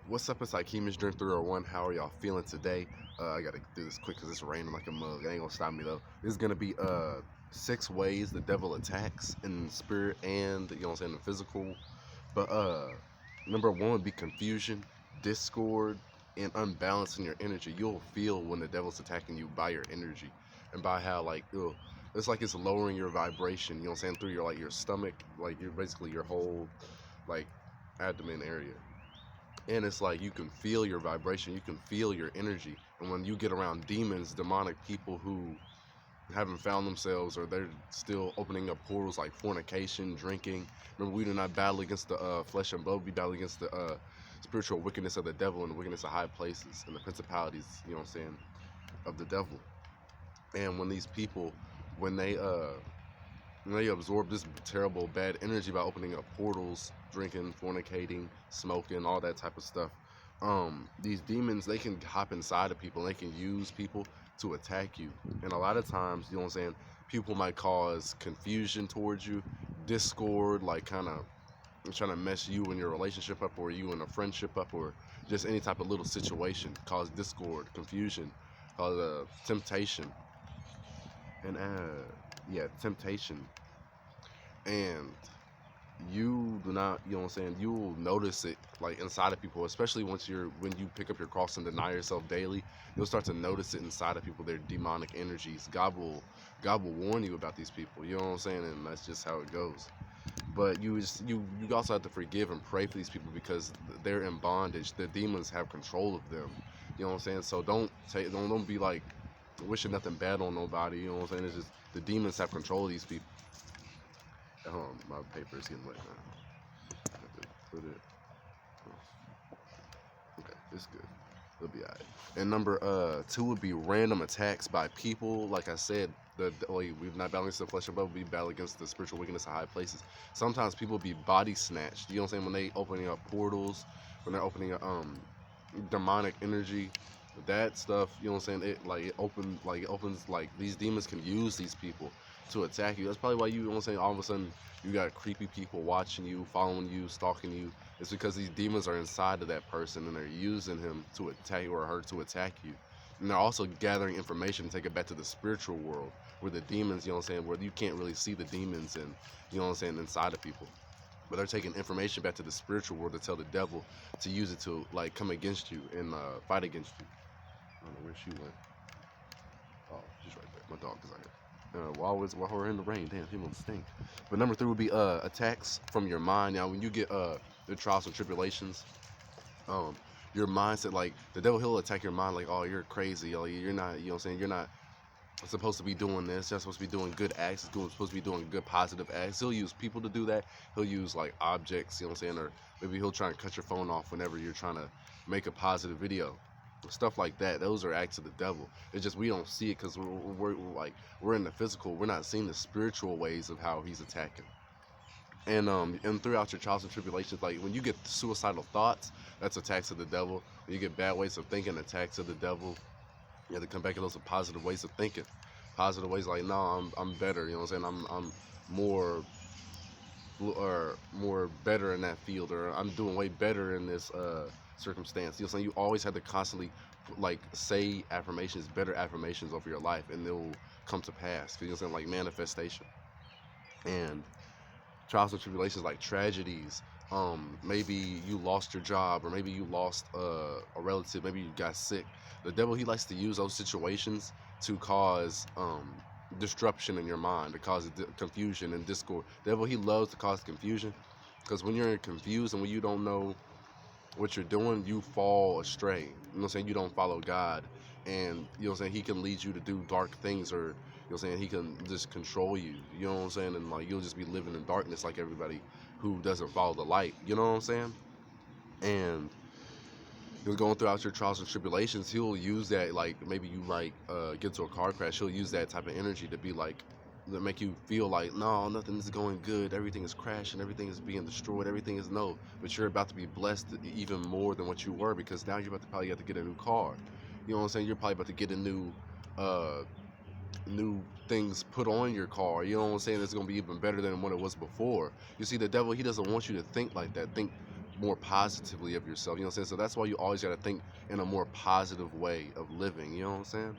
What's up? It's like Hemish Drink 301. How are y'all feeling today? I gotta do this quick because it's raining like a mug. It ain't gonna stop me though. This is gonna be 6 ways the devil attacks in the spirit and you know what I'm saying, the physical. But number one would be confusion, discord, and unbalance in your energy. You'll feel when the devil's attacking you by your energy and by how it's like it's lowering your vibration. You know what I'm saying, through your stomach, like you're basically your whole like abdomen area, and it's like you can feel your vibration, you can feel your energy. And when you get around demons, demonic people who haven't found themselves, or they're still opening up portals like fornication, drinking. Remember, we do not battle against the flesh and blood. We battle against the spiritual wickedness of the devil and the wickedness of high places and the principalities, you know what I'm saying, of the devil. And when these people, when they absorb this terrible bad energy by opening up portals, drinking, fornicating, smoking, all that type of stuff. These demons, they can hop inside of people and they can use people to attack you. And a lot of times, you know what I'm saying, people might cause confusion towards you, discord, like kind of trying to mess you and your relationship up, or you and a friendship up, or just any type of little situation, cause discord, confusion, cause temptation, and yeah, temptation. And you do not, you know what I'm saying, you'll notice it like inside of people, especially when you pick up your cross and deny yourself daily. You'll start to notice it inside of people, their demonic energies. God will warn you about these people, you know what I'm saying, and that's just how it goes. But you also have to forgive and pray for these people because they're in bondage. The demons have control of them, you know what I'm saying. So don't be like wishing nothing bad on nobody, you know what I'm saying. It's just the demons have control of these people. My paper is getting wet now. I have to put it. Okay, it's good. It'll be alright. And number two would be random attacks by people. Like I said, we've not battled against the flesh and blood. We battle against the spiritual wickedness of high places. Sometimes people be body snatched. You know what I'm saying? When they opening up portals, when they're opening up demonic energy, that stuff. You know what I'm saying? It opens, like these demons can use these people to attack you. That's probably why you know what I'm saying. All of a sudden, you got creepy people watching you, following you, stalking you. It's because these demons are inside of that person and they're using him to attack or her to attack you. And they're also gathering information to take it back to the spiritual world where the demons, you know what I'm saying, where you can't really see the demons and, you know what I'm saying, inside of people. But they're taking information back to the spiritual world to tell the devil to use it to like come against you and fight against you. I don't know where she went. Oh, she's right there. My dog is out here. While we're in the rain, damn, people stink. But number three would be attacks from your mind. Now, when you get the trials and tribulations, um, your mindset, like the devil, he'll attack your mind, like, oh, you're crazy, oh, you're not, you know what I'm saying, you're not supposed to be doing this. You're supposed to be doing good acts. You're supposed to be doing good positive acts. He'll use people to do that. He'll use like objects, you know what I'm saying, or maybe he'll try and cut your phone off whenever you're trying to make a positive video, stuff like that. Those are acts of the devil. It's just we don't see it because we're in the physical. We're not seeing the spiritual ways of how he's attacking. And throughout your trials and tribulations, like when you get suicidal thoughts, that's attacks of the devil. When you get bad ways of thinking, attacks of the devil. You have to come back to those positive ways of thinking, positive ways like, no, I'm better, you know what I'm saying, I'm more more better in that field, or I'm doing way better in this circumstance. You know what I'm saying? You always have to constantly like say affirmations, better affirmations over your life, and they'll come to pass. You know what I'm saying, like manifestation. And trials and tribulations, like tragedies, maybe you lost your job, or maybe you lost a relative, maybe you got sick. The devil, he likes to use those situations to cause disruption in your mind, to cause confusion and discord. The devil, he loves to cause confusion, because when you're confused and when you don't know what you're doing, you fall astray. You know what I'm saying? You don't follow God. And you know what I'm saying, he can lead you to do dark things, or you know what I'm saying, he can just control you. You know what I'm saying? And like you'll just be living in darkness like everybody who doesn't follow the light. You know what I'm saying? And you're going throughout your trials and tribulations, he'll use that, like maybe you like get to a car crash, he'll use that type of energy to be like, that make you feel like, no, nothing is going good, everything is crashing, everything is being destroyed, everything is no. But you're about to be blessed even more than what you were, because now you're about to probably have to get a new car. You know what I'm saying? You're probably about to get a uh new things put on your car. You know what I'm saying? It's gonna be even better than what it was before. You see, the devil, he doesn't want you to think like that. Think more positively of yourself. You know what I'm saying? So that's why you always got to think in a more positive way of living. You know what I'm saying?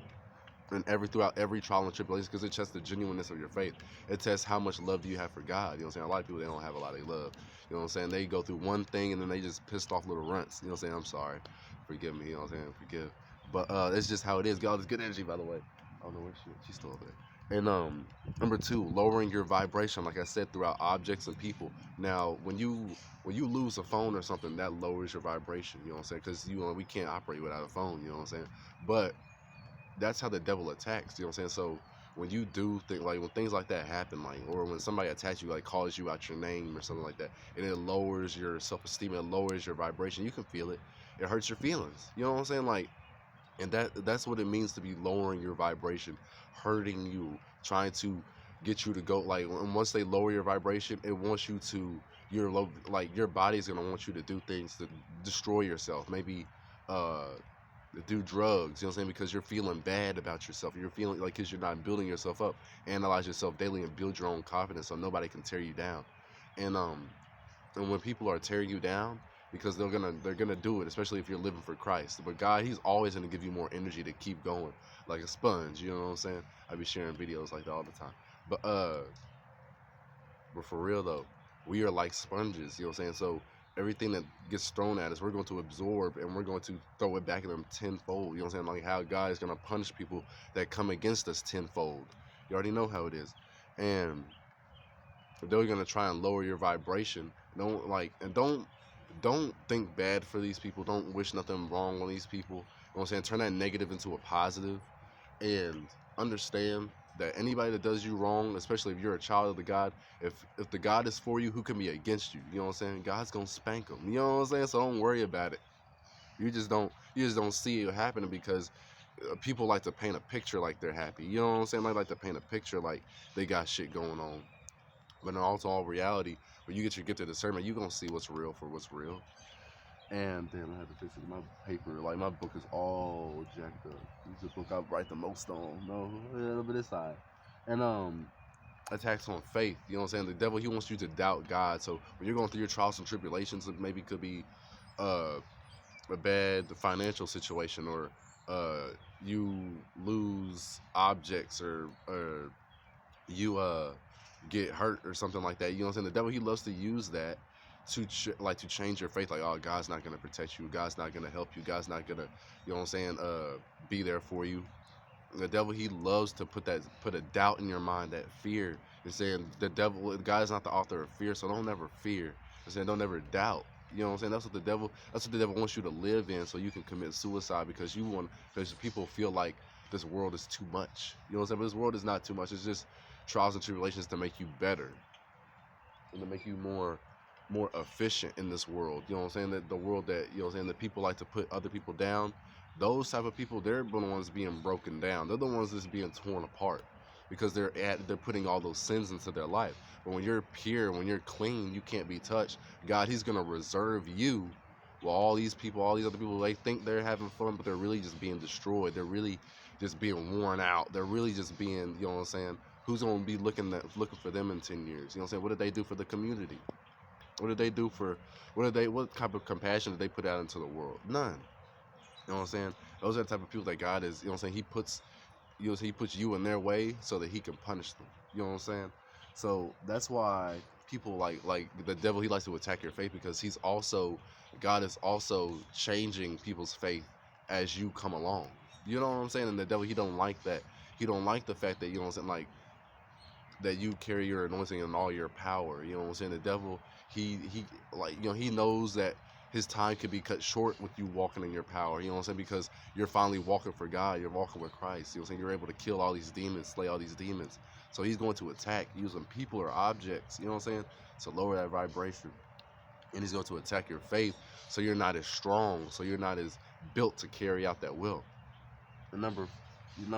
And throughout every trial and tribulation, because it tests the genuineness of your faith. It tests how much love do you have for God. You know what I'm saying? A lot of people, they don't have a lot of love. You know what I'm saying? They go through one thing and then they just pissed off little runts. You know what I'm saying? I'm sorry. Forgive me. You know what I'm saying? Forgive. But it's just how it is. God is good energy, by the way. I don't know where she's still over there. And number two, lowering your vibration, like I said, throughout objects and people. Now, when you lose a phone or something, that lowers your vibration. You know what I'm saying? Because we can't operate without a phone. You know what I'm saying? But that's how the devil attacks. You know what I'm saying? So when you do think, like, when things like that happen, like, or when somebody attacks you, like calls you out your name or something like that, and it lowers your self-esteem, it lowers your vibration, you can feel it. It hurts your feelings. You know what I'm saying? Like, and that's what it means to be lowering your vibration, hurting you, trying to get you to go, like, and once they lower your vibration, it wants you to, your low, like, your body's gonna want you to do things to destroy yourself, maybe uh do drugs. You know what I'm saying? Because you're feeling bad about yourself, you're feeling like, because you're not building yourself up. Analyze yourself daily and build your own confidence so nobody can tear you down. And when people are tearing you down, because they're gonna do it, especially if you're living for Christ. But God, He's always gonna give you more energy to keep going, like a sponge. You know what I'm saying? I be sharing videos like that all the time. But for real though, we are like sponges. You know what I'm saying? So everything that gets thrown at us, we're going to absorb and we're going to throw it back at them tenfold. You know what I'm saying? Like how God is gonna punish people that come against us tenfold. You already know how it is. And they're gonna try and lower your vibration. Don't think bad for these people. Don't wish nothing wrong on these people. You know what I'm saying? Turn that negative into a positive, and understand that anybody that does you wrong, especially if you're a child of the God, if the God is for you, who can be against you? You know what I'm saying? God's gonna spank them. You know what I'm saying? So don't worry about it. You just don't see it happening, because people like to paint a picture like they're happy. You know what I'm saying? They like to paint a picture like they got shit going on. But in all reality, when you get your gift of discernment, you're gonna see what's real for what's real. And damn, I have to fix it. My paper, like my book is all jacked up. This is the book I write the most on. No, a little bit this side. And attacks on faith. You know what I'm saying? The devil, he wants you to doubt God. So when you're going through your trials and tribulations, it maybe could be uh a bad financial situation, or you lose objects, or you get hurt or something like that. You know what I'm saying? The devil, he loves to use that to change your faith. Like, oh, God's not gonna protect you. God's not gonna help you. God's not gonna, you know what I'm saying? Be there for you. The devil, he loves to put a doubt in your mind, that fear, and saying God is not the author of fear, so don't ever fear. And saying don't ever doubt. You know what I'm saying? That's what the devil wants you to live in, so you can commit suicide, because people feel like this world is too much. You know what I'm saying? But this world is not too much. It's just trials and tribulations to make you better, and to make you more efficient in this world. You know what I'm saying? That the world that, you know what I'm saying, the people like to put other people down. Those type of people, they're the ones being broken down. They're the ones that's being torn apart, because they're putting all those sins into their life. But when you're pure, when you're clean, you can't be touched. God, He's gonna reserve you. While all these other people, they think they're having fun, but they're really just being destroyed. They're really just being worn out. They're really just being, you know what I'm saying? Who's gonna be looking for them in 10 years? You know what I'm saying? What did they do for the community? What did they do for? What type of compassion did they put out into the world? None. You know what I'm saying? Those are the type of people that God is. You know what I'm saying? He puts you in their way so that He can punish them. You know what I'm saying? So that's why people like the devil, he likes to attack your faith, because God is also changing people's faith as you come along. You know what I'm saying? And the devil, he don't like that. He don't like the fact that, you know what I'm saying, like, that you carry your anointing and all your power. You know what I'm saying? The devil, he like, you know, he knows that his time could be cut short with you walking in your power. You know what I'm saying? Because you're finally walking for God. You're walking with Christ. You know what I'm saying? You're able to kill all these demons, slay all these demons. So he's going to attack using people or objects, you know what I'm saying, to lower that vibration. And he's going to attack your faith, so you're not as strong, so you're not as built to carry out that will. And number that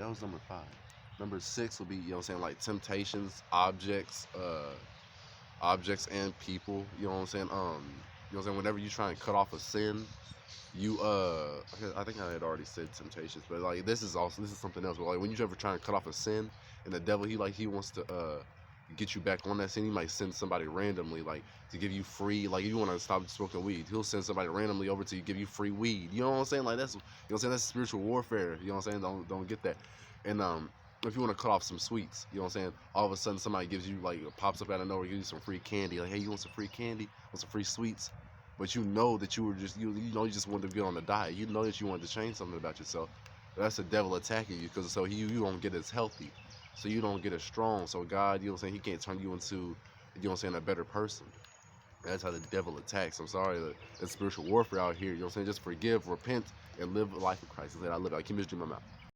was number 5. Number 6 will be, you know what I'm saying, like temptations, objects and people. You know what I'm saying? You know what I'm saying? Whenever you try and cut off a sin, I think I had already said temptations, but like this is something else. But like when you ever try and cut off a sin, and the devil, he wants to get you back on that scene. He might send somebody randomly, like, to give you free, like, if you want to stop smoking weed, he'll send somebody randomly over to you, give you free weed. You know what I'm saying? Like, that's, you know what I'm saying, that's spiritual warfare. You know what I'm saying? Don't get that. And if you want to cut off some sweets, you know what I'm saying, all of a sudden somebody gives you, like, pops up out of nowhere, gives you some free candy, like, hey, you want some free candy, want some free sweets? But you know that you were just, you know, you just wanted to get on the diet, you know that you wanted to change something about yourself. That's the devil attacking you, because so you don't get as healthy, so you don't get as strong. So God, you know what I'm saying, he can't turn you into, you know what I'm saying, a better person. That's how the devil attacks. I'm sorry, it's spiritual warfare out here. You know what I'm saying? Just forgive, repent, and live a life of Christ. I said, I live. I keep his dream in my mouth.